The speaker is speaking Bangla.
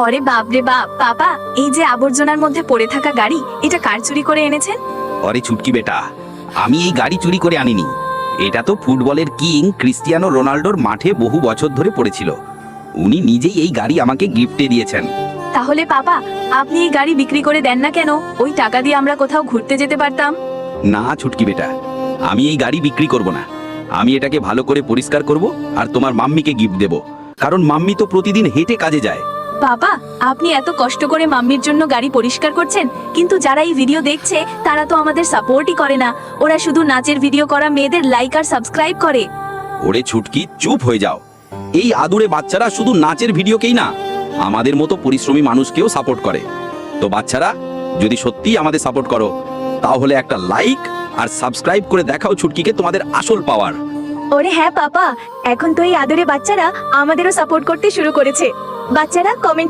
অরে বাপ রে বাপ, পাপা এই যে আবর্জনার মধ্যে পড়ে থাকা গাড়ি, এটা কার চুরি করে এনেছেন? আরে ছুটকি বেটা, আমি এই গাড়ি চুরি করে আনিনি। এটা তো ফুটবলের কিং ক্রিস্টিয়ানো রোনাল্ডোর মাঠে বহু বছর ধরে পড়েছিল। উনি নিজেই এই গাড়ি আমাকে গিফটে দিয়েছেন। তাহলে পাপা আপনি এই গাড়ি বিক্রি করে দেন না কেন? ওই টাকা দিয়ে আমরা কোথাও ঘুরতে যেতে পারতাম। না ছুটকি বেটা, আমি এই গাড়ি বিক্রি করব না। আমি এটাকে ভালো করে পরিষ্কার করব আর তোমার মাম্মিকে গিফট দেব, কারণ মাম্মি তো প্রতিদিন হেঁটে কাজে যায়। বাবা, আপনি এত কষ্ট করে মাম্মির জন্য গাড়ি পরিষ্কার করছেন, কিন্তু যারা এই ভিডিও দেখছে তারা তো আমাদের সাপোর্টই করে না। ওরা শুধু নাচের ভিডিও করা মেয়েদের লাইক আর সাবস্ক্রাইব করে। ওরে ছুটকি, চুপ হয়ে যাও। এই আদুরে বাচ্চারা শুধু নাচের ভিডিওকেই না, আমাদের মতো পরিশ্রমী মানুষকেও সাপোর্ট করে। তো বাচ্চারা, যদি সত্যি আমাদের সাপোর্ট করো, তাহলে একটা লাইক আর সাবস্ক্রাইব করে দেখাও ছুটকিকে তোমাদের আসল পাওয়ার। ওরে হ্যাঁ পাপা, এখন তো এই আদরে বাচ্চারা আমাদেরও সাপোর্ট করতে শুরু করেছে। বাচ্চারা কমেন্ট